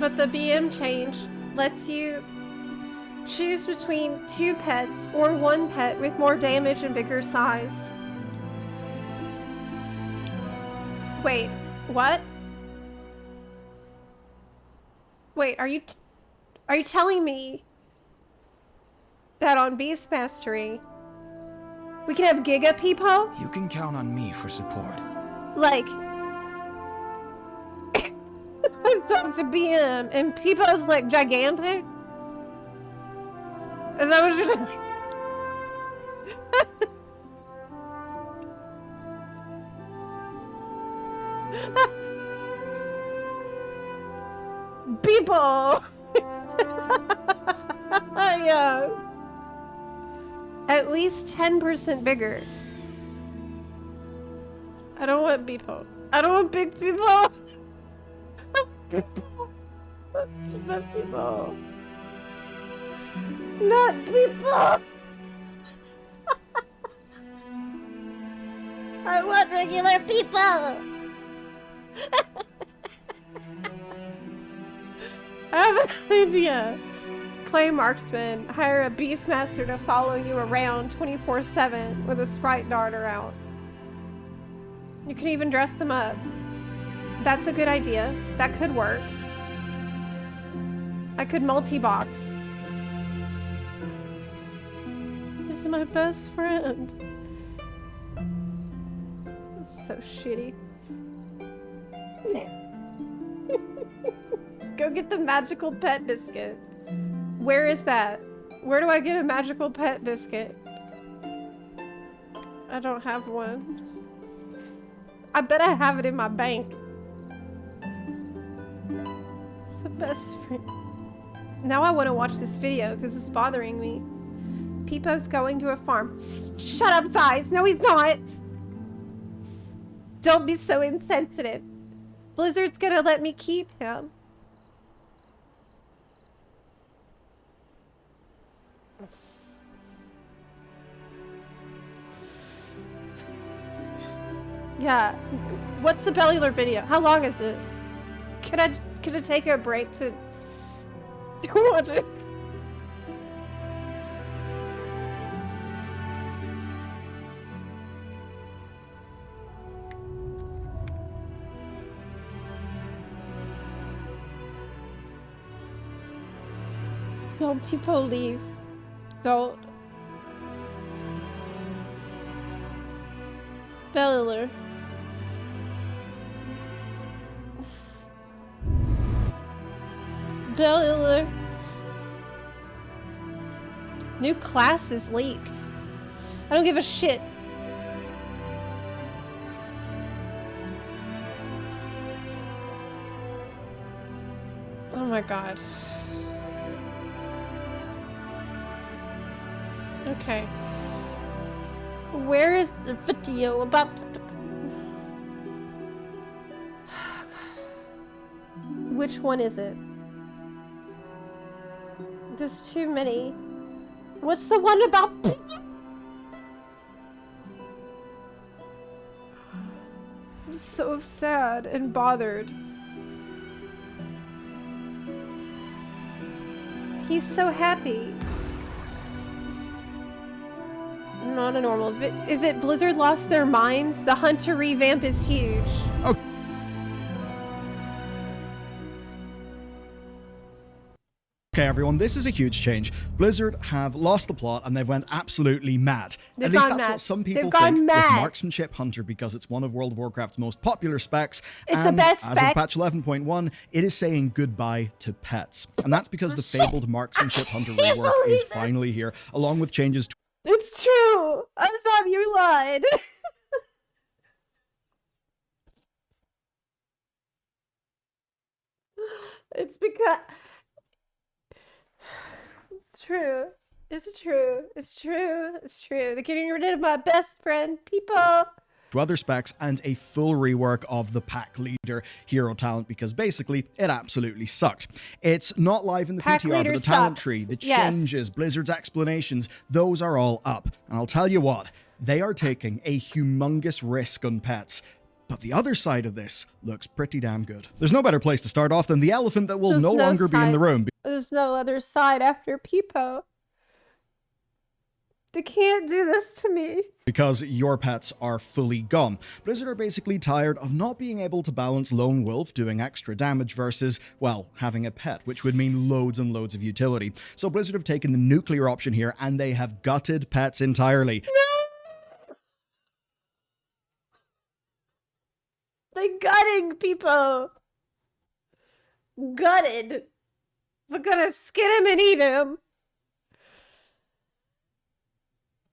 But the BM change lets you choose between 2 pets or 1 pet with more damage and bigger size. Wait, what? Wait, are you telling me that on Beast Mastery we can have Giga Peepo? You can count on me for support. Like, I talked to BM and Peepo's like gigantic? Is that what you're doing? People! Yeah. At least 10% bigger. I don't want people. I don't want big people. People. Not people. Not people. I want regular people. I have an idea. Play Marksman. Hire a Beastmaster to follow you around 24/7 with a sprite darter out. You can even dress them up. That's a good idea. That could work. I could multi-box. This is my best friend. That's so shitty. Go get the magical pet biscuit. Where is that? Where do I get a magical pet biscuit? I don't have one. I bet I have it in my bank. It's the best friend. Now I want to watch this video because it's bothering me. Peepo's going to a farm. Shut up, Size. No, he's not. Don't be so insensitive. Blizzard's gonna let me keep him. Yeah. What's the Bellular video? How long is it? Could I take a break to watch it? Don't people leave. Don't. Bellular. Bellular. New class is leaked. I don't give a shit. Oh my god. Okay. Where is the video about the... Oh, God. Which one is it? There's too many. What's the one about... I'm so sad and bothered. He's so happy. Not a normal. Is it Blizzard lost their minds? The Hunter revamp is huge. Okay. Okay, everyone, this is a huge change. Blizzard have lost the plot and they've went absolutely mad. They've At least gone that's mad. what some people They've gone think mad. with Marksmanship Hunter because it's one of World of Warcraft's most popular specs. It's and the best as spec. of patch 11.1, it is saying goodbye to pets. And that's because the fabled Marksmanship Hunter rework is finally here, along with changes to... It's true! I thought you lied! It's because... It's true. It's true. It's true. It's true. They're getting rid of my best friend, people. to other specs and a full rework of the pack leader hero talent because basically it absolutely sucked. It's not live in the Pack PTR, but leader the talent sucks. tree, the Yes. changes, Blizzard's explanations, those are all up. And I'll tell you what, they are taking a humongous risk on pets. But the other side of this looks pretty damn good. There's no better place to start off than the elephant that will There's no no longer be in the side. room. There's no other side after Peepo. They can't do this to me. Because your pets are fully gone. Blizzard are basically tired of not being able to balance Lone Wolf doing extra damage versus, well, having a pet, which would mean loads and loads of utility. So Blizzard have taken the nuclear option here, and they have gutted pets entirely. They're gutting people. Gutted. We're gonna skin him and eat him.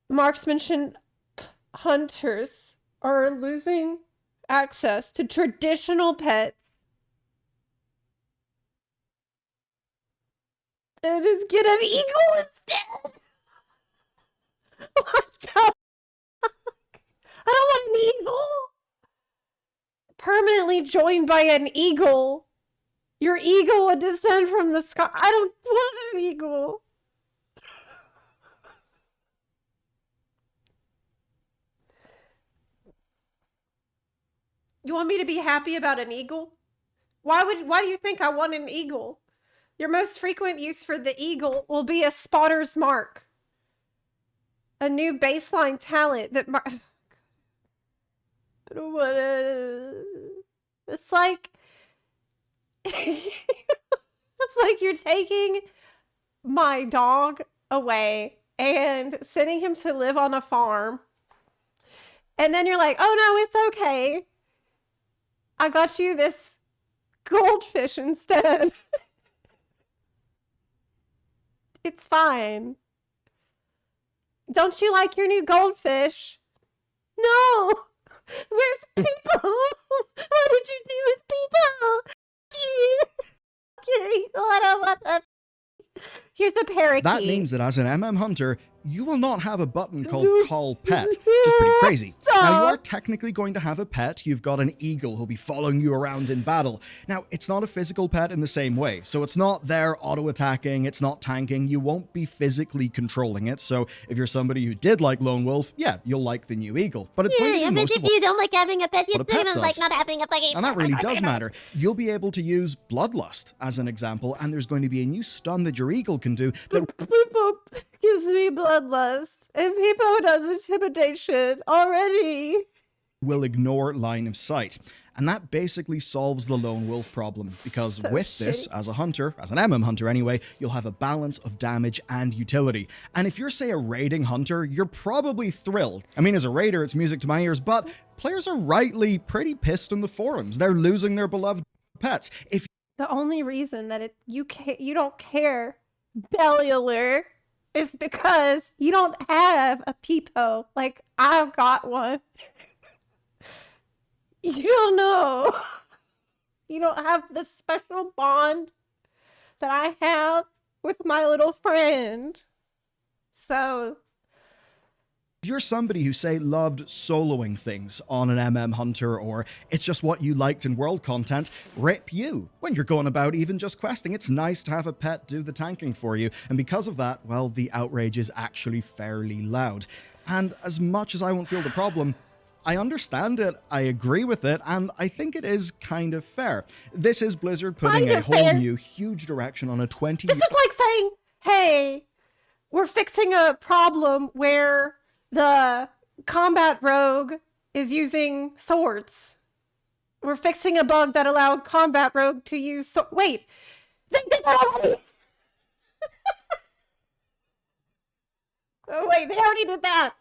Marksman hunters are losing access to traditional pets. And just get an eagle instead. What the fuck? I don't want an eagle. Permanently joined by an eagle. Your eagle would descend from the sky. I don't want an eagle. You want me to be happy about an eagle? Why do you think I want an eagle? Your most frequent use for the eagle will be a spotter's mark. A new baseline talent that it's like it's like you're taking my dog away and sending him to live on a farm. And then you're like, "Oh no, it's okay. I got you this goldfish instead." It's fine. Don't you like your new goldfish? No. Where's people? What did you do with people? I don't want that. Here's a parakeet. That means that as an MM hunter, you will not have a button called Call Pet, which is pretty crazy. Now, you are technically going to have a pet. You've got an eagle who'll be following you around in battle. Now, it's not a physical pet in the same way, so it's not there auto-attacking, it's not tanking, you won't be physically controlling it, so if you're somebody who did like Lone Wolf, yeah, you'll like the new eagle. But it's going to do most of what you don't like having a pet, you a pet don't does. like not having a fucking... And that really does matter. You'll be able to use Bloodlust as an example, and there's going to be a new stun that your eagle can do that People gives me bloodlust, and people does intimidation already. will ignore line of sight. And that basically solves the Lone Wolf problem, because So with this, shitty. as a hunter, as an MM hunter anyway, you'll have a balance of damage and utility. And if you're, say, a raiding hunter, you're probably thrilled. I mean, as a raider, it's music to my ears, but players are rightly pretty pissed in the forums. They're losing their beloved pets. If The only reason that you don't care, Bellular, is because you don't have a peepo. Like, I've got one. You don't know. You don't have the special bond that I have with my little friend. So you're somebody who, say, loved soloing things on an MM Hunter, or it's just what you liked in world content, rip you. When you're going about even just questing, it's nice to have a pet do the tanking for you. And because of that, well, the outrage is actually fairly loud. And as much as I won't feel the problem, I understand it, I agree with it, and I think it is kind of fair. This is Blizzard putting Kind a of whole fair. new, huge direction on a 20... this is like saying, hey, we're fixing a problem where the combat rogue is using swords. We're fixing a bug that allowed combat rogue to use wait, they did that already. Oh wait, they already did that.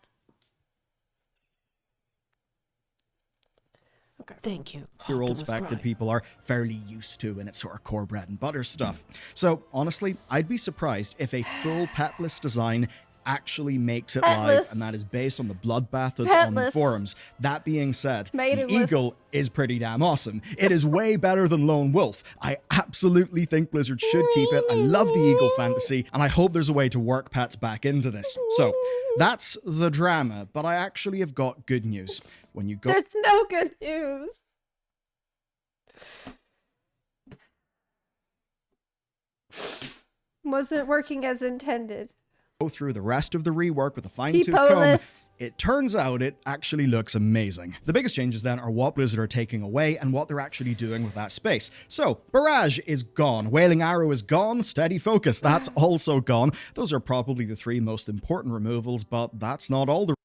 Okay. Thank you. Your old Optimus spec that Prime. people are fairly used to, and it's sort of core bread and butter stuff. So honestly, I'd be surprised if a full petless design actually makes it live, Petless. and that is based on the bloodbath that's on the Petless. forums. That being said, the Maidenless. eagle is pretty damn awesome. It is way better than Lone Wolf. I absolutely think Blizzard should keep it. I love the eagle fantasy, and I hope there's a way to work pets back into this. So that's the drama, but I actually have got good news. When you go There's no good news. Wasn't working as intended. go through the rest of the rework with a fine-tooth comb, Peepo-less. it turns out it actually looks amazing. The biggest changes then are what Blizzard are taking away and what they're actually doing with that space. So, Barrage is gone, Wailing Arrow is gone, Steady Focus, that's also gone. Those are probably the three most important removals, but that's not all the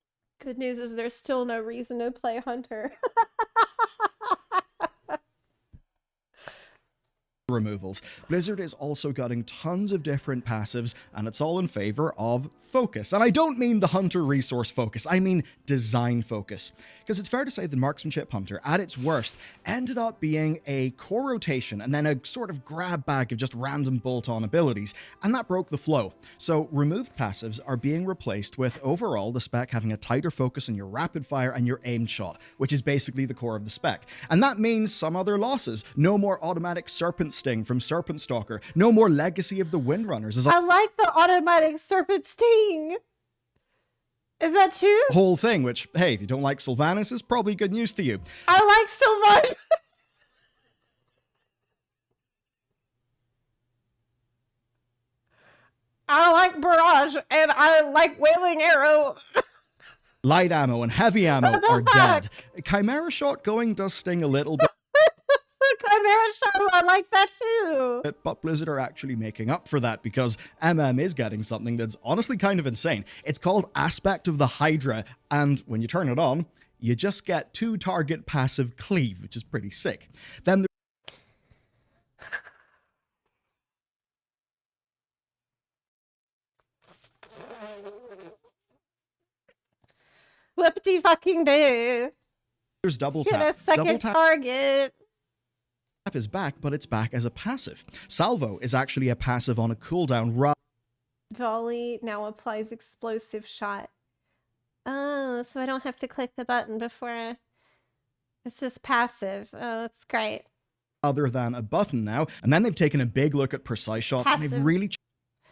Good news is there's still no reason to play Hunter. removals. Blizzard is also gutting tons of different passives, and it's all in favor of focus. And I don't mean the Hunter resource focus, I mean design focus. Because it's fair to say that Marksmanship Hunter, at its worst, ended up being a core rotation and then a sort of grab bag of just random bolt-on abilities, and that broke the flow. So removed passives are being replaced with overall the spec having a tighter focus on your rapid fire and your aimed shot, which is basically the core of the spec. And that means some other losses. No more automatic Serpent Sting from Serpent Stalker. No more Legacy of the Windrunners. As I like the automatic Serpent Sting. Is that too? whole thing, which, hey, if you don't like Sylvanas, is probably good news to you. I like Sylvanas. I like Barrage, and I like Wailing Arrow. Light ammo and heavy ammo What the are fuck? dead. Chimera Shot going does sting a little bit, Chimera Shadow, I like that too. but Blizzard are actually making up for that because MM is getting something that's honestly kind of insane. It's called Aspect of the Hydra, and when you turn it on, you just get 2-target passive cleave, which is pretty sick. Then Whoopty fucking do. there's double Get tap. a second Double tap target. is back, but it's back as a passive. Salvo is actually a passive on a cooldown. Volley now applies explosive shot. Oh, so I don't have to click the button before it's just passive. Oh, that's great. Other than a button now, and then they've taken a big look at precise shots and Passive. they've really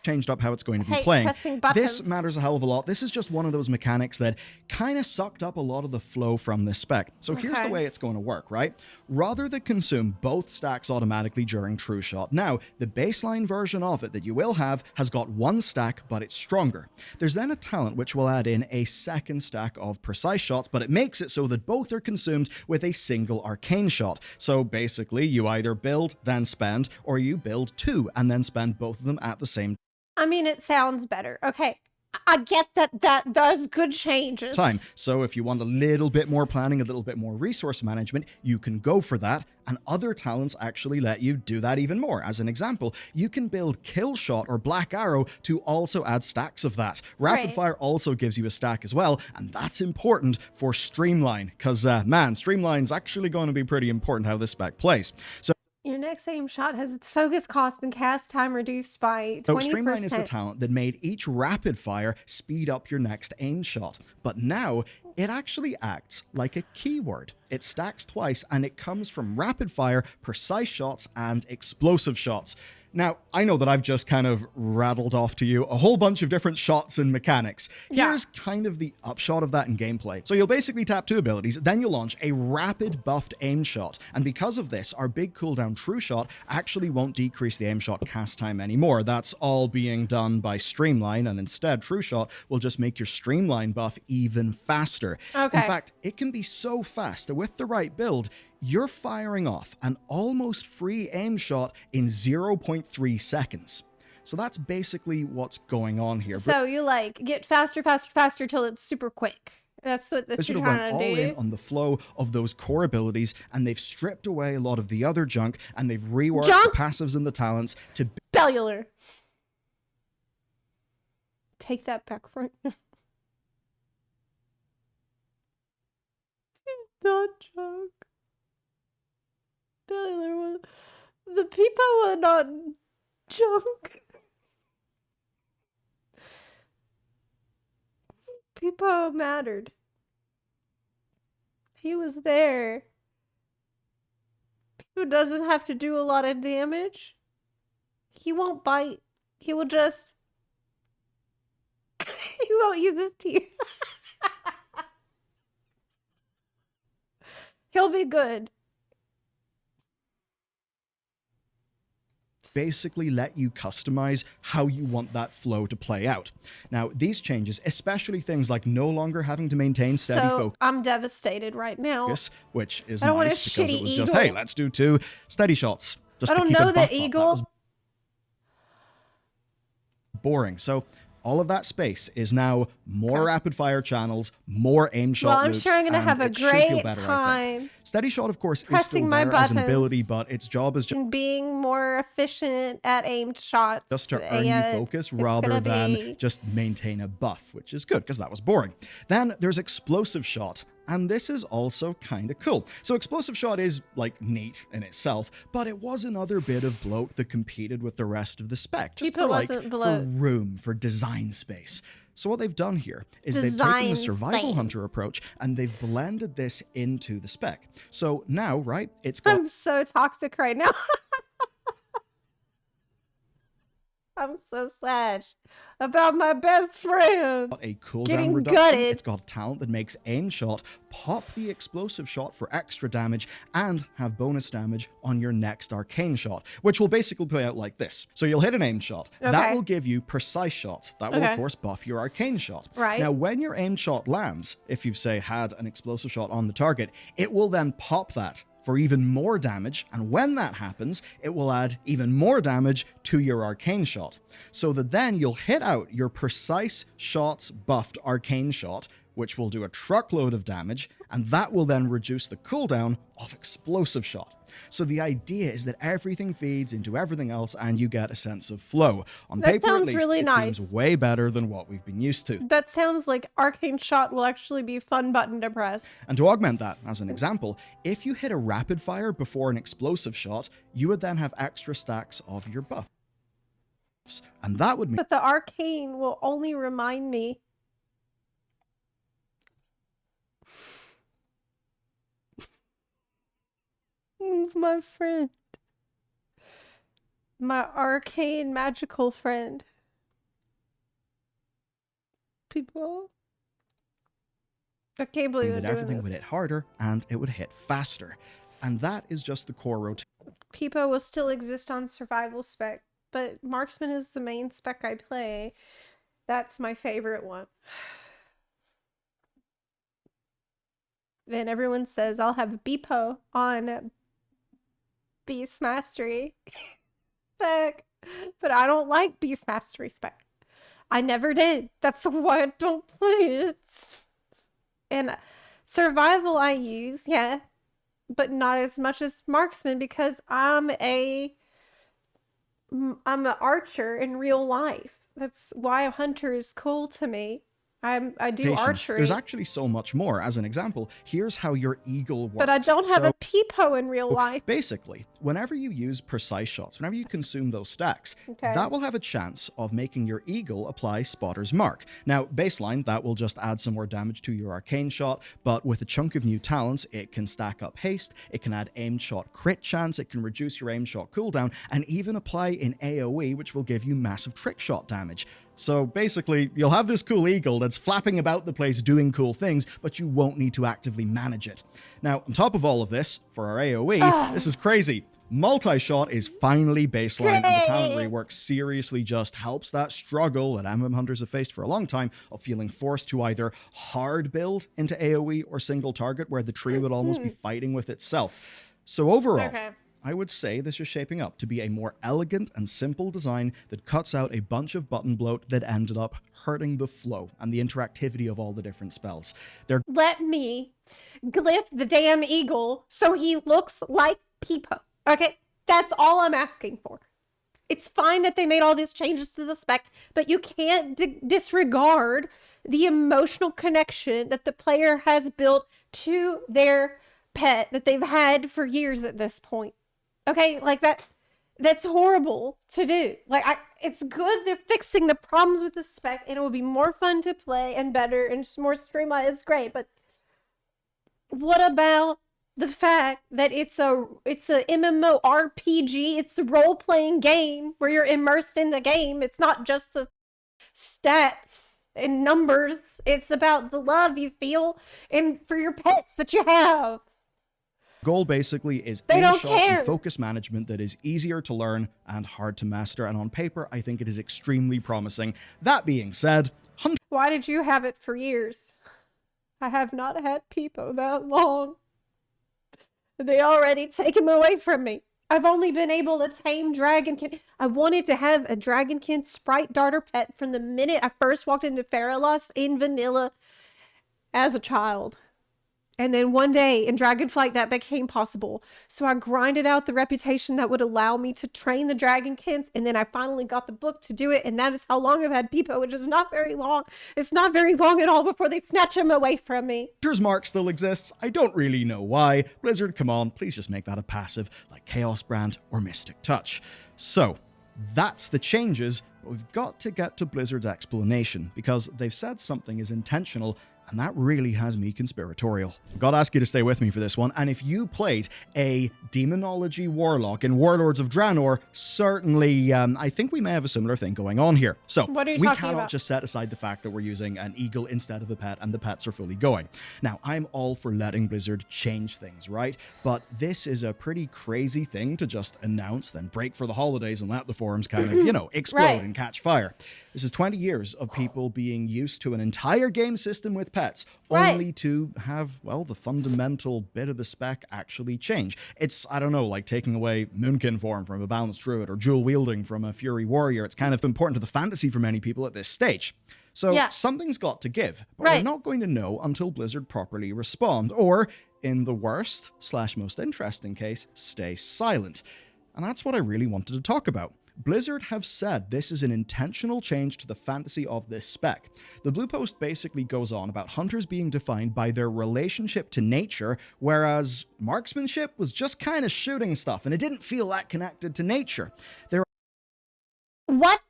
changed up how it's going to be Hate playing. pressing buttons. This matters a hell of a lot. This is just one of those mechanics that kind of sucked up a lot of the flow from this spec. So here's the Okay. way it's going to work, right? Rather than consume both stacks automatically during True Shot, now the baseline version of it that you will have has got one stack, but it's stronger. There's then a talent which will add in a second stack of precise shots, but it makes it so that both are consumed with a single arcane shot. So basically, you either build, then spend, or you build two and then spend both of them at the same I mean, it sounds better. Okay. I get that does good changes. time. So if you want a little bit more planning, a little bit more resource management, you can go for that. And other talents actually let you do that even more. As an example, you can build Kill Shot or Black Arrow to also add stacks of that. Rapid Right. Fire also gives you a stack as well. And that's important for Streamline. Because, man, Streamline's actually going to be pretty important how this spec plays. So Your next aim shot has its focus cost and cast time reduced by 20%. Streamline is the talent that made each rapid fire speed up your next aim shot. But now, it actually acts like a keyword. It stacks twice, and it comes from rapid fire, precise shots, and explosive shots. Now, I know that I've just kind of rattled off to you a whole bunch of different shots and mechanics. Yeah. Here's kind of the upshot of that in gameplay. So you'll basically tap two abilities, then you'll launch a rapid buffed aim shot. And because of this, our big cooldown True Shot actually won't decrease the aim shot cast time anymore. That's all being done by Streamline, and instead True Shot will just make your Streamline buff even faster. Okay. In fact, it can be so fast that with the right build, you're firing off an almost free aim shot in 0.3 seconds. So that's basically what's going on here. So you like get faster, faster, faster till it's super quick. That's what They sort you're of went trying all to in do. on the flow of those core abilities, and they've stripped away a lot of the other junk, and they've reworked Junk? the passives and the talents to Bellular. Take that back from not junk. Bellular was the people were not junk. People mattered. He was there. People doesn't have to do a lot of damage. He won't bite. He will just. He won't use his teeth. He'll be good. basically let you customize how you want that flow to play out. Now, these changes, especially things like no longer having to maintain steady So focus, I'm devastated right now. which is I don't want a nice because it shitty was just, eagle. hey, let's do 2 steady shots. Just I to don't keep know a the buff up. That eagle. was boring. So all of that space is now more rapid fire channels, more aim shot Well, I'm loops, sure I'm gonna and have a it should feel great better, I time think. Steady shot, of course, is pressing still my there as an buttons ability, but its job is and being more efficient at aimed shots. just to earn you and focus it's rather gonna than be- just maintain a buff, which is good because that was boring. Then there's explosive shot, and this is also kind of cool. So explosive shot is like neat in itself, but it was another bit of bloat that competed with the rest of the spec, just People for like wasn't for bloat. room, for design space. So what they've done here is they've taken Design the survival space. hunter approach and they've blended this into the spec. So now, right, it's got I'm so toxic right now. I'm so sad about my best friend. a cooldown Getting reduction. gutted. It's got a talent that makes aim shot pop the explosive shot for extra damage and have bonus damage on your next arcane shot, which will basically play out like this. So you'll hit an aim shot. That Okay. will give you precise shots. That will, Okay. of course, buff your arcane shot. Right. Now, when your aim shot lands, if you've, say, had an explosive shot on the target, it will then pop that for even more damage, and when that happens, it will add even more damage to your arcane shot, so that then you'll hit out your precise shots buffed arcane shot, which will do a truckload of damage, and that will then reduce the cooldown of explosive shot. So the idea is that everything feeds into everything else and you get a sense of flow. On That paper, at sounds least, really it nice. seems way better than what we've been used to. That sounds like arcane shot will actually be a fun button to press. And to augment that, as an example, if you hit a rapid fire before an explosive shot, you would then have extra stacks of your buffs. And that would mean But the arcane will only remind me of my friend. My arcane magical friend. People. I can't believe they're that doing everything this. would hit harder and it would hit faster. And that is just the core rotation. Peepo will still exist on survival spec, but Marksman is the main spec I play. That's my favorite one. Then everyone says I'll have Beepo on Beast Mastery spec, but I don't like Beast Mastery spec. I never did. That's why I don't play it. And survival I use, yeah, but not as much as Marksman because I'm an archer in real life. That's why a hunter is cool to me. I do archery. There's actually so much more. As an example, here's how your eagle works. But I don't have So, a peepo in real life. basically, whenever you use precise shots, whenever you consume those stacks, Okay. that will have a chance of making your eagle apply Spotter's Mark. Now, baseline, that will just add some more damage to your arcane shot, but with a chunk of new talents, it can stack up haste, it can add aimed shot crit chance, it can reduce your aimed shot cooldown, and even apply in AoE, which will give you massive trick shot damage. So basically, you'll have this cool eagle that's flapping about the place doing cool things, but you won't need to actively manage it. Now, on top of all of this, for our AoE, this is crazy. Multi-shot is finally baseline, and the talent rework seriously just helps that struggle that MM hunters have faced for a long time of feeling forced to either hard build into AoE or single target, where the tree would almost be fighting with itself. So overall, Okay. I would say this is shaping up to be a more elegant and simple design that cuts out a bunch of button bloat that ended up hurting the flow and the interactivity of all the different spells. They're Let me glyph the damn eagle so he looks like Peepo. Okay, that's all I'm asking for. It's fine that they made all these changes to the spec, but you can't disregard the emotional connection that the player has built to their pet that they've had for years at this point. Okay, like that's horrible to do. Like, it's good they're fixing the problems with the spec, and it will be more fun to play and better and just more streamlined. It's great, but what about the fact that it's a MMORPG? It's a role-playing game where you're immersed in the game. It's not just a stats and numbers. It's about the love you feel and for your pets that you have. Goal basically is They don't in-shot care. and focus management that is easier to learn and hard to master, and on paper, I think it is extremely promising. That being said, Why did you have it for years? I have not had Peepo that long. They already take him away from me. I've only been able to tame Dragonkin. I wanted to have a Dragonkin sprite darter pet from the minute I first walked into Faralos in vanilla as a child. And then one day in Dragonflight that became possible. So I grinded out the reputation that would allow me to train the Dragonkins, and then I finally got the book to do it, and that is how long I've had Peepo, which is not very long. It's not very long at all before they snatch him away from me. Hunter's Mark still exists. I don't really know why. Blizzard, come on, please just make that a passive, like Chaos Brand or Mystic Touch. So, that's the changes, but we've got to get to Blizzard's explanation, because they've said something is intentional, and that really has me conspiratorial. I've got to ask you to stay with me for this one, and if you played a Demonology Warlock in Warlords of Draenor, certainly, I think we may have a similar thing going on here. So, What are you we talking cannot about? just set aside the fact that we're using an eagle instead of a pet, and the pets are fully going. Now, I'm all for letting Blizzard change things, right? But this is a pretty crazy thing to just announce, then break for the holidays and let the forums kind of, explode Right. and catch fire. This is 20 years of people being used to an entire game system with pets, Right. only to have, well, the fundamental bit of the spec actually change. It's, I don't know, like taking away Moonkin form from a balanced druid or dual wielding from a fury warrior. It's kind of important to the fantasy for many people at this stage. So Yeah. something's got to give, but Right. we're not going to know until Blizzard properly respond, or in the worst / most interesting case, stay silent. And that's what I really wanted to talk about. Blizzard have said this is an intentional change to the fantasy of this spec. The Blue Post basically goes on about hunters being defined by their relationship to nature, whereas marksmanship was just kind of shooting stuff, and it didn't feel that connected to nature. There What?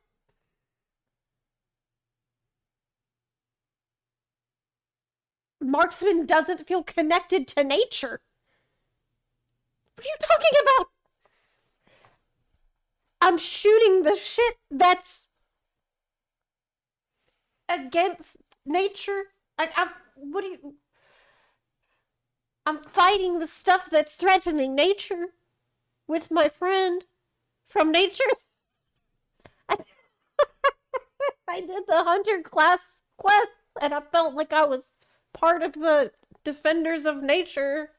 Marksman doesn't feel connected to nature. What are you talking about? I'm shooting the shit that's against nature. I'm fighting the stuff that's threatening nature with my friend from nature. I did the hunter class quest, and I felt like I was part of the defenders of nature.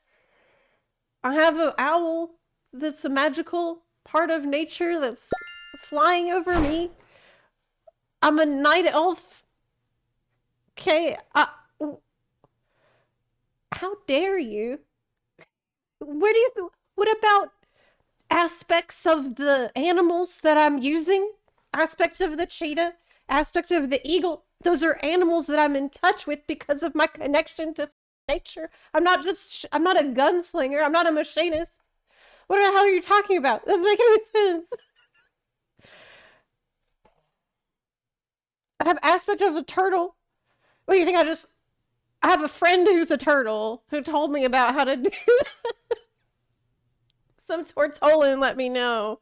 I have an owl that's a magical part of nature that's flying over me. I'm a night elf. Okay, how dare you? What about aspects of the animals that I'm using? Aspects of the cheetah? Aspect of the eagle? Those are animals that I'm in touch with because of my connection to nature. I'm not a gunslinger. I'm not a machinist. What the hell are you talking about? Doesn't make any sense. I have aspect of a turtle. What do you think? I have a friend who's a turtle who told me about how to do that. Some Tortolan let me know.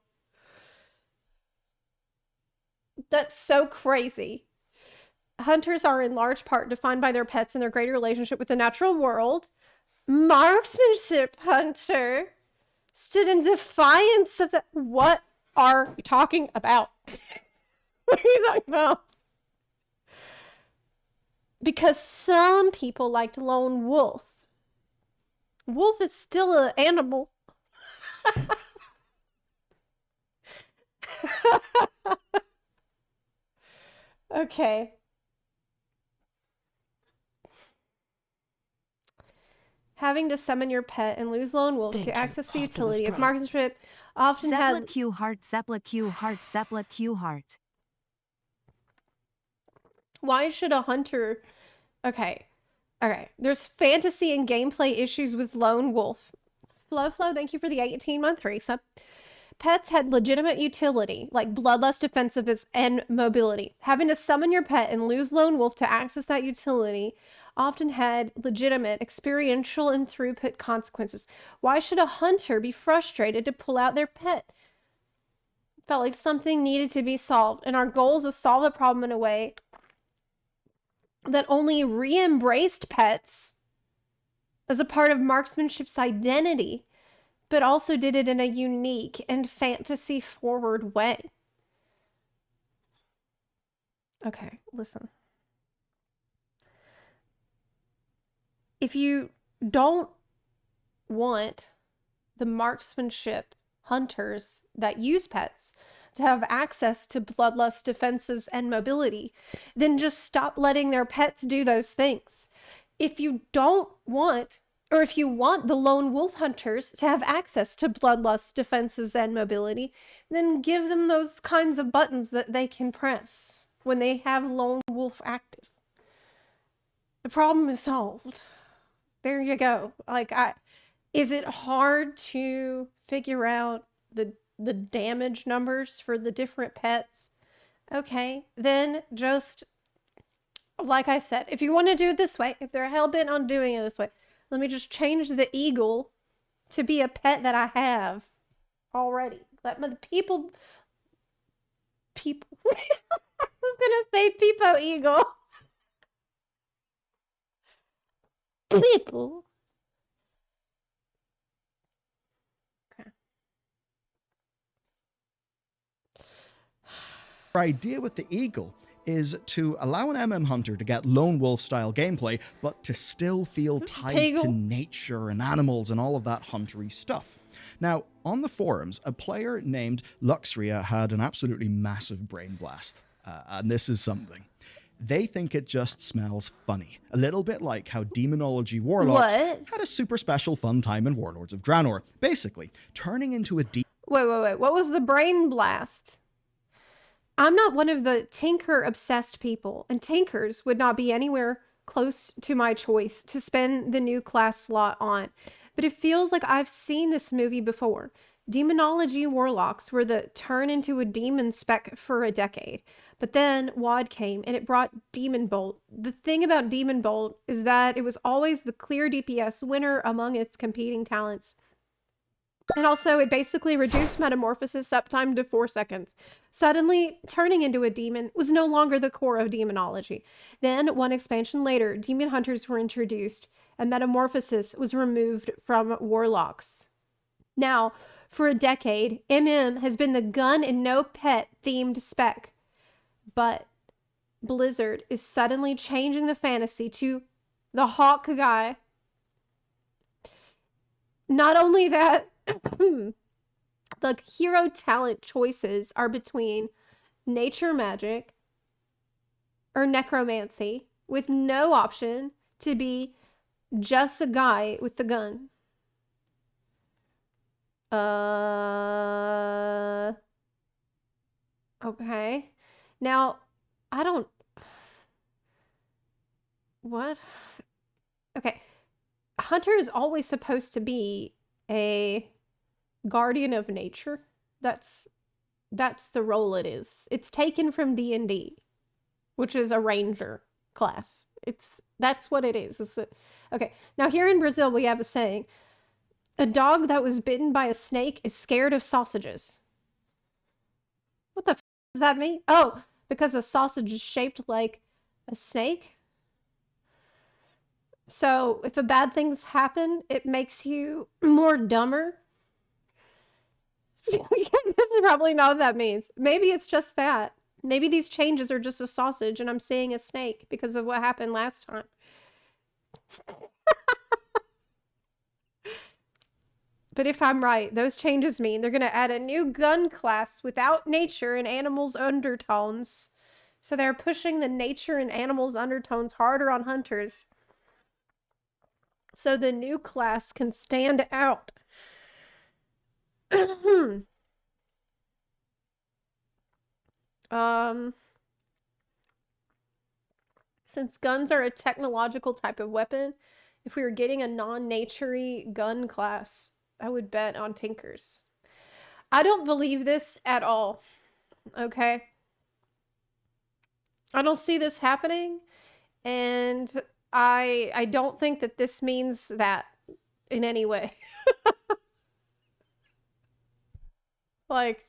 That's so crazy. Hunters are in large part defined by their pets and their greater relationship with the natural world. Marksmanship hunter stood in defiance of that. What are you talking about? What are you talking about? Because some people liked lone wolf. Wolf is still an animal. Okay. Having to summon your pet and lose lone wolf to access the utility as marksmanship often Zepla had... Q heart, Zepla Q heart, Zepla Q heart. Why should a hunter... Okay. There's fantasy and gameplay issues with lone wolf. Flo, thank you for the 18-month resub. Pets had legitimate utility, like bloodlust, defensiveness, and mobility. Having to summon your pet and lose lone wolf to access that utility often had legitimate experiential and throughput consequences. Why should a hunter be frustrated to pull out their pet? Felt like something needed to be solved, and our goal is to solve the problem in a way that only re-embraced pets as a part of marksmanship's identity, but also did it in a unique and fantasy-forward way. Okay, listen. If you don't want the marksmanship hunters that use pets to have access to bloodlust, defensives, and mobility, then just stop letting their pets do those things. If you don't want, or if you want the lone wolf hunters to have access to bloodlust, defensives, and mobility, then give them those kinds of buttons that they can press when they have lone wolf active. The problem is solved. There you go. Like, is it hard to figure out the damage numbers for the different pets? Okay, then just, like I said, if you want to do it this way, if they're hell-bent on doing it this way, let me just change the eagle to be a pet that I have already. Let the people I was gonna say Peepo Eagle. People. Okay. Our idea with the eagle is to allow an MM hunter to get lone wolf style gameplay, but to still feel tied to nature and animals and all of that huntery stuff. Now, on the forums, a player named Luxria had an absolutely massive brain blast, and this is something. They think it just smells funny, a little bit like how Demonology Warlocks had a super special fun time in Warlords of Draenor, basically turning into a Wait, what was the brain blast? I'm not one of the tinker obsessed people, and tinkers would not be anywhere close to my choice to spend the new class slot on. But it feels like I've seen this movie before. Demonology Warlocks were the turn into a demon spec for a decade. But then WoD came and it brought Demon Bolt. The thing about Demon Bolt is that it was always the clear DPS winner among its competing talents. And also, it basically reduced metamorphosis uptime to 4 seconds. Suddenly, turning into a demon was no longer the core of demonology. Then, one expansion later, demon hunters were introduced, and metamorphosis was removed from warlocks. Now, for a decade, MM has been the gun and no pet themed spec. But Blizzard is suddenly changing the fantasy to the hawk guy. Not only that, the hero talent choices are between nature magic or necromancy, with no option to be just a guy with the gun. Okay. Now, I don't... What? Okay. Hunter is always supposed to be a guardian of nature. That's the role it is. It's taken from D&D, which is a ranger class. That's what it is. Okay. Now, here in Brazil, we have a saying. A dog that was bitten by a snake is scared of sausages. What the f does that mean? Oh, because a sausage is shaped like a snake? So, if a bad things happen, it makes you more dumber? That's probably not what that means. Maybe it's just that. Maybe these changes are just a sausage and I'm seeing a snake because of what happened last time. But if I'm right, those changes mean they're going to add a new gun class without nature and animals undertones. So they're pushing the nature and animals undertones harder on hunters. So the new class can stand out. Since guns are a technological type of weapon, if we were getting a non-naturey gun class, I would bet on Tinkers. I don't believe this at all, okay? I don't see this happening, and I don't think that this means that in any way. Like,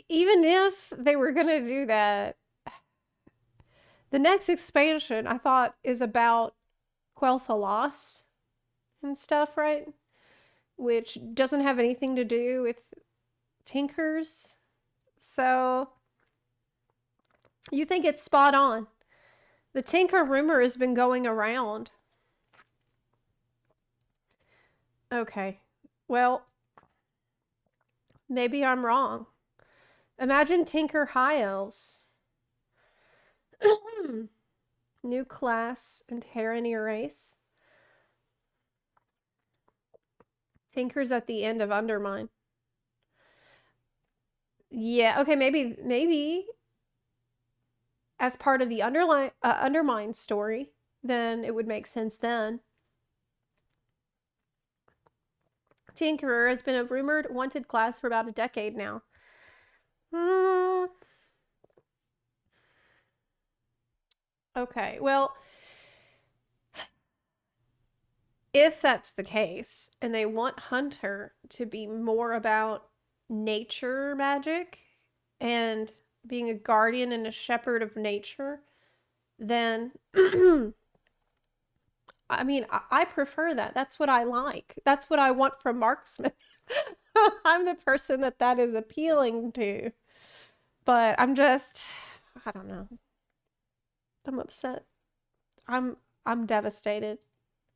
even if they were gonna do that, the next expansion, I thought, is about Quel'Tha Lost and stuff, right? Which doesn't have anything to do with Tinkers. So you think it's spot on. The Tinker rumor has been going around. Okay. Well, maybe I'm wrong. Imagine Tinker High Elves. New class inherent race. Tinker's at the end of Undermine. Yeah, okay, maybe as part of the Undermine story, then it would make sense then. Tinkerer has been a rumored wanted class for about a decade now. Okay, well, if that's the case, and they want Hunter to be more about nature magic and being a guardian and a shepherd of nature, then I mean, I prefer that. That's what I like. That's what I want from Marksman. I'm the person that is appealing to. But I'm just, I don't know. I'm upset. I'm devastated.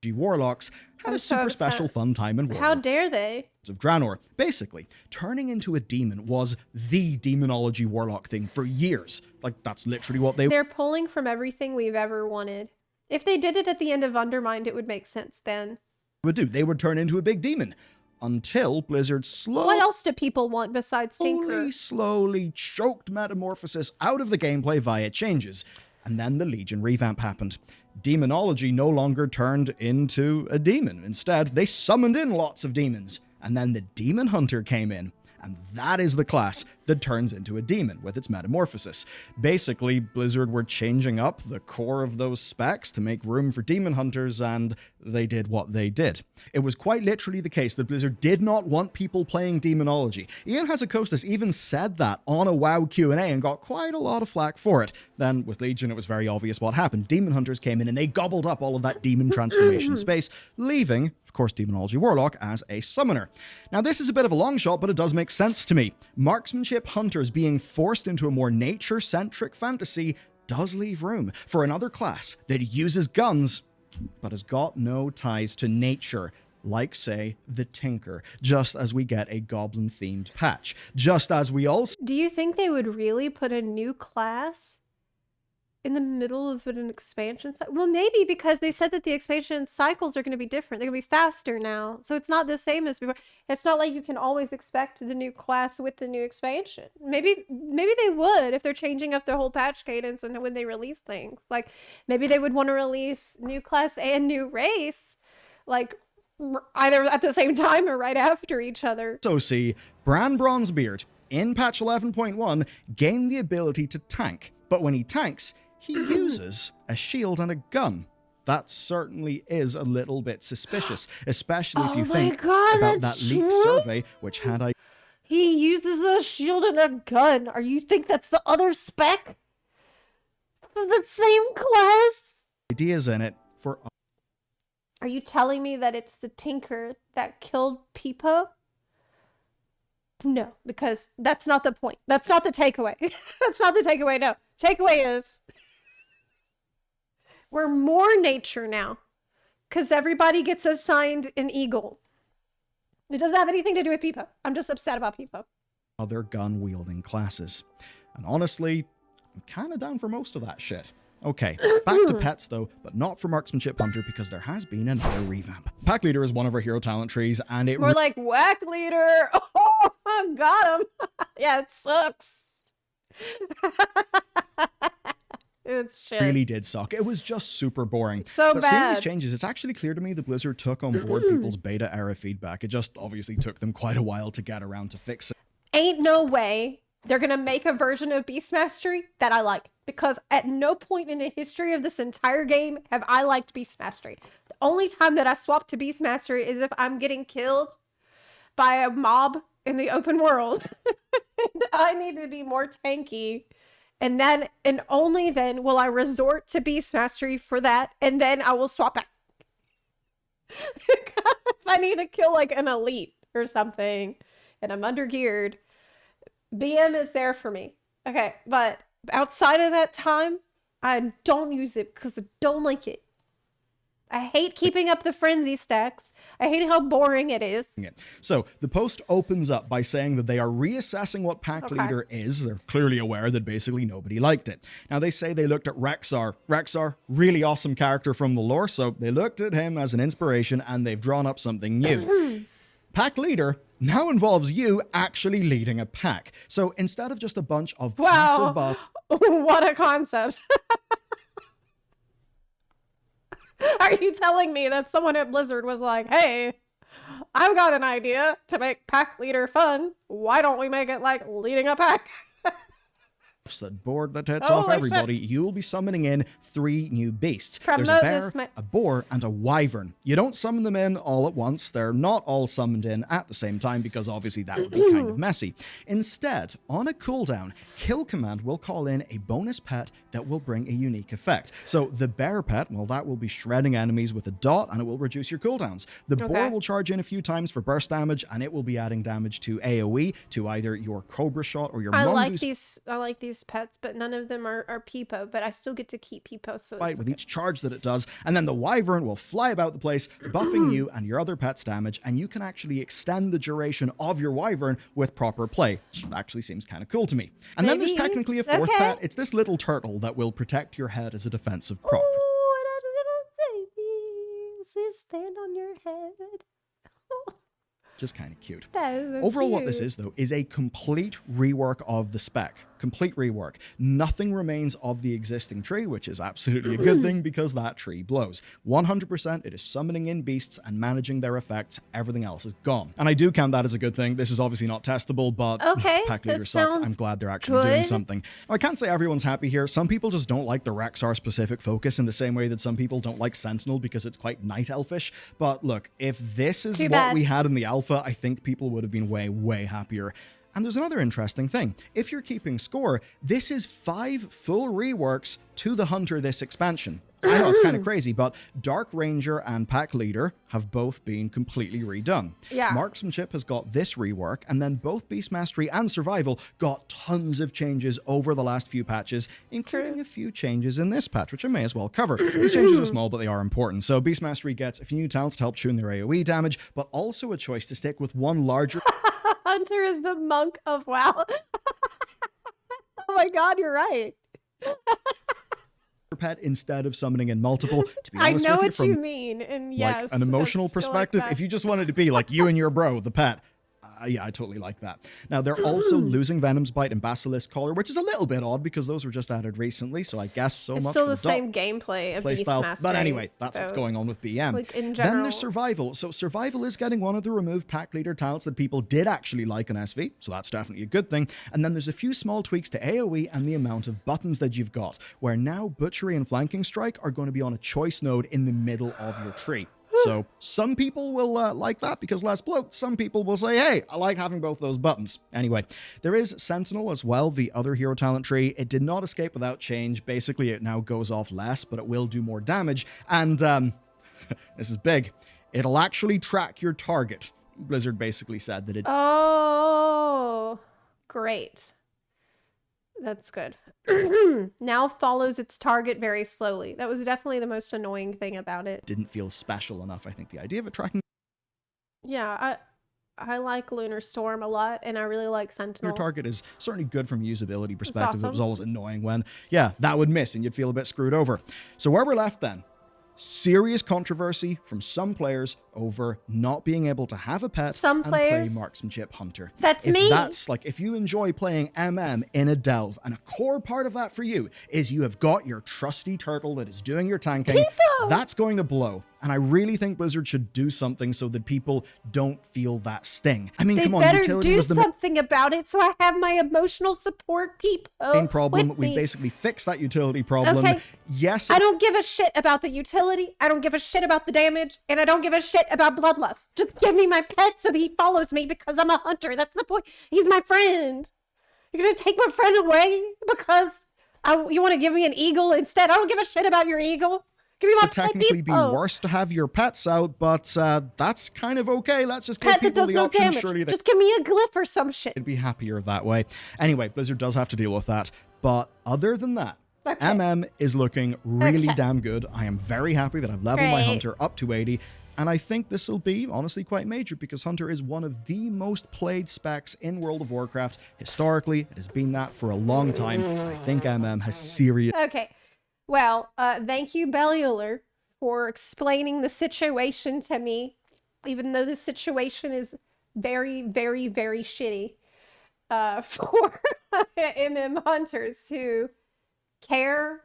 Warlocks had I'm a so super upset. special fun time in How Warlocks dare they? of Draenor. Basically, turning into a demon was the demonology warlock thing for years. Like, that's literally what they They're pulling from everything we've ever wanted. If they did it at the end of Undermined, it would make sense then. would do. They would turn into a big demon. Until Blizzard What else do people want besides Tinker? slowly choked Metamorphosis out of the gameplay via changes. And then the Legion revamp happened. Demonology no longer turned into a demon. Instead, they summoned in lots of demons. And then the Demon Hunter came in. And that is the class that turns into a demon with its metamorphosis. Basically, Blizzard were changing up the core of those specs to make room for demon hunters, and they did what they did. It was quite literally the case that Blizzard did not want people playing demonology. Ian Hazzikostas even said that on a WoW Q&A and got quite a lot of flack for it. Then with Legion, it was very obvious what happened. Demon hunters came in and they gobbled up all of that demon transformation space, leaving, of course, Demonology Warlock as a summoner. Now, this is a bit of a long shot, but it does make sense to me. Marksmanship hunters being forced into a more nature-centric fantasy does leave room for another class that uses guns, but has got no ties to nature, like, say, the Tinker, just as we get a goblin-themed patch. Just as we also... Do you think they would really put a new class in the middle of an expansion cycle? Well, maybe, because they said that the expansion cycles are going to be different. They're going to be faster now. So it's not the same as before. It's not like you can always expect the new class with the new expansion. Maybe they would if they're changing up their whole patch cadence and when they release things. Like, maybe they would want to release new class and new race, like, either at the same time or right after each other. So see, Bran Bronzebeard, in patch 11.1, gained the ability to tank. But when he tanks, he uses a shield and a gun. That certainly is a little bit suspicious, especially if you think about that leaked survey, which had He uses a shield and a gun. Are you think that's the other spec? Of the same class? ideas in it for... Are you telling me that it's the Tinker that killed Peepo? No, because that's not the point. That's not the takeaway. That's not the takeaway, no. Takeaway is... we're more nature now. Because everybody gets assigned an eagle. It doesn't have anything to do with Peepo. I'm just upset about Peepo. other gun-wielding classes. And honestly, I'm kind of down for most of that shit. Okay, back to pets though, but not for Marksmanship Hunter because there has been another revamp. Pack Leader is one of our hero talent trees, and it More like Whack Leader. Oh, got him. Yeah, it sucks. It's shit. really did suck. It was just super boring. So but seeing these bad. changes, it's actually clear to me that Blizzard took on board people's beta era feedback. It just obviously took them quite a while to get around to fix it. Ain't no way they're gonna make a version of Beast Mastery that I like, because at no point in the history of this entire game have I liked Beast Mastery. The only time that I swap to Beast Mastery is if I'm getting killed by a mob in the open world. And I need to be more tanky. And then, and only then will I resort to Beast Mastery for that, and then I will swap back. If I need to kill like an elite or something and I'm undergeared, BM is there for me. Okay, but outside of that time, I don't use it because I don't like it. I hate keeping up the frenzy stacks. I hate how boring it is. So the post opens up by saying that they are reassessing what Pack Leader is. They're clearly aware that basically nobody liked it. Now they say they looked at Rexar. Rexar, really awesome character from the lore, so they looked at him as an inspiration and they've drawn up something new. Pack Leader now involves you actually leading a pack. So instead of just a bunch of passive buff... What a concept. Are you telling me that someone at Blizzard was like, hey, I've got an idea to make Pack Leader fun. Why don't we make it like leading a pack? That board that hits off everybody, you'll be summoning in 3 new beasts. There's a bear, a boar, and a wyvern. You don't summon them in all at once. They're not all summoned in at the same time because obviously that would be kind of messy. Instead, on a cooldown, Kill Command will call in a bonus pet that will bring a unique effect. So the bear pet, well, that will be shredding enemies with a dot and it will reduce your cooldowns. The boar will charge in a few times for burst damage and it will be adding damage to AoE, to either your Cobra Shot or your Mongoose. I like these pets, but none of them are Peepo, but I still get to keep Peepo, so it's with each charge that it does. And then the wyvern will fly about the place, buffing you and your other pet's damage, and you can actually extend the duration of your wyvern with proper play, which actually seems kind of cool to me. And then there's technically a 4th pet. It's this little turtle that will protect your head as a defensive prop. Oh, that little baby, so stand on your head. Just kind of cute. So Overall, cute. what this is, though, is a complete rework of the spec. Complete rework. Nothing remains of the existing tree, which is absolutely a good thing because that tree blows. 100% it is summoning in beasts and managing their effects. Everything else is gone. And I do count that as a good thing. This is obviously not testable, but Pack Leader sucked. I'm glad they're actually doing something. I can't say everyone's happy here. Some people just don't like the Rexar specific focus in the same way that some people don't like Sentinel because it's quite night elfish. But look, if this is what we had in the alpha, I think people would have been way, way happier. And there's another interesting thing. If you're keeping score, this is 5 full reworks to the Hunter this expansion. I know it's kind of crazy, but Dark Ranger and Pack Leader have both been completely redone. Yeah. Marksmanship has got this rework, and then both Beast Mastery and Survival got tons of changes over the last few patches, including a few changes in this patch, which I may as well cover. These changes are small, but they are important. So Beast Mastery gets a few new talents to help tune their AoE damage, but also a choice to stick with one larger... Hunter is the monk of WoW. Oh my god, you're right. Pet instead of summoning in multiple. To be honest I know with what you mean, and yes, like an emotional perspective, like if you just wanted to be like you and your bro, the pet. Yeah, I totally like that. Now, they're also losing Venom's Bite and Basilisk Collar, which is a little bit odd because those were just added recently, so I guess so it's much still for the same gameplay of Beast Mastery. But anyway, that's what's going on with BM. Like in general. Then there's Survival. So Survival is getting one of the removed Pack Leader talents that people did actually like on SV, so that's definitely a good thing. And then there's a few small tweaks to AoE and the amount of buttons that you've got, where now Butchery and Flanking Strike are going to be on a choice node in the middle of your tree. So some people will like that because less bloat. Some people will say, hey, I like having both those buttons. Anyway, there is Sentinel as well, the other hero talent tree. It did not escape without change. Basically, it now goes off less, but it will do more damage. And this is big. It'll actually track your target. Blizzard basically said that it... Oh, great. That's good. Now follows its target very slowly. That was definitely the most annoying thing about it. Didn't feel special enough. I think the idea of it tracking... Yeah, I like Lunar Storm a lot, and I really like Sentinel. Your target is certainly good from a usability perspective. Awesome. It was always annoying when, yeah, that would miss and you'd feel a bit screwed over. So where we're left then, serious controversy from some players over not being able to have a pet and play Marksmanship Hunter. That's me. That's like, if you enjoy playing MM in a delve, and a core part of that for you is you have got your trusty turtle that is doing your tanking, that's going to blow. And I really think Blizzard should do something so that people don't feel that sting. I mean, come on, utility do was the something about it so I have my emotional support people. main problem. We basically fixed that utility problem. Okay. Yes, I don't give a shit about the utility. I don't give a shit about the damage, and I don't give a shit about bloodlust. Just give me my pet so that he follows me because I'm a hunter. That's the point. He's my friend. You're gonna take my friend away because you want to give me an eagle instead? I don't give a shit about your eagle. Give me my Would technically be people. worse to have your pets out, but that's kind of okay. Let's just give Pet that people does the no option. damage. Surely Just give me a glyph or some shit. they'd be happier that way. Anyway, Blizzard does have to deal with that. But other than that, Okay. MM is looking really Okay. damn good. I am very happy that I've leveled my Great. Hunter up to 80. And I think this will be, honestly, quite major because Hunter is one of the most played specs in World of Warcraft. Historically, it has been that for a long time. I think MM has serious... Okay. Well, thank you, Bellular, for explaining the situation to me, even though the situation is very, very, very shitty for MM hunters who care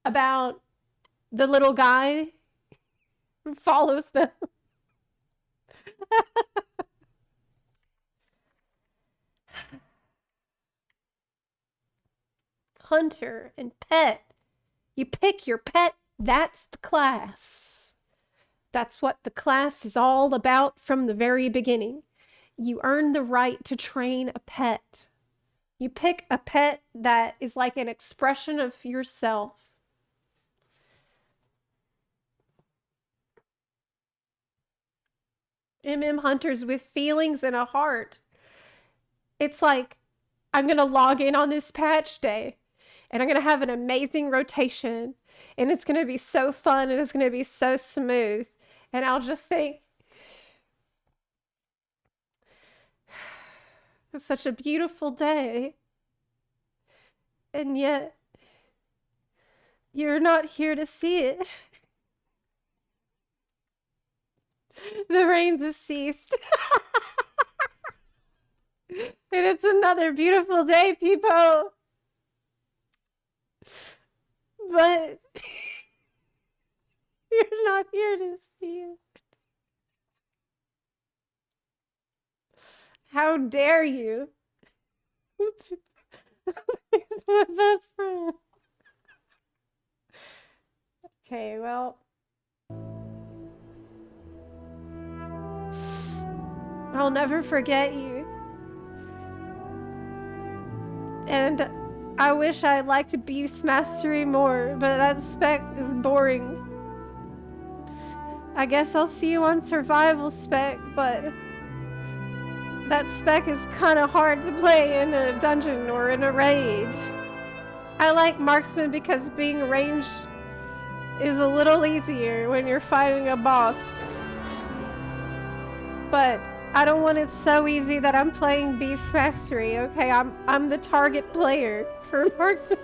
about the little guy who follows them. Hunter and pet. You pick your pet, that's the class. That's what the class is all about from the very beginning. You earn the right to train a pet. You pick a pet that is like an expression of yourself. MM hunters with feelings and a heart. It's like, I'm going to log in on this patch day and I'm going to have an amazing rotation and it's going to be so fun and it's going to be so smooth. And I'll just think, it's such a beautiful day. And yet, you're not here to see it. The rains have ceased. And it's another beautiful day, people. But you're not here to see it. How dare you? It's my best friend. Okay, well. I'll never forget you. And I wish I liked Beast Mastery more, but that spec is boring. I guess I'll see you on Survival spec, but that spec is kind of hard to play in a dungeon or in a raid. I like Marksman because being ranged is a little easier when you're fighting a boss. But I don't want it so easy that I'm playing Beast Mastery, okay? I'm the target player for Marksman.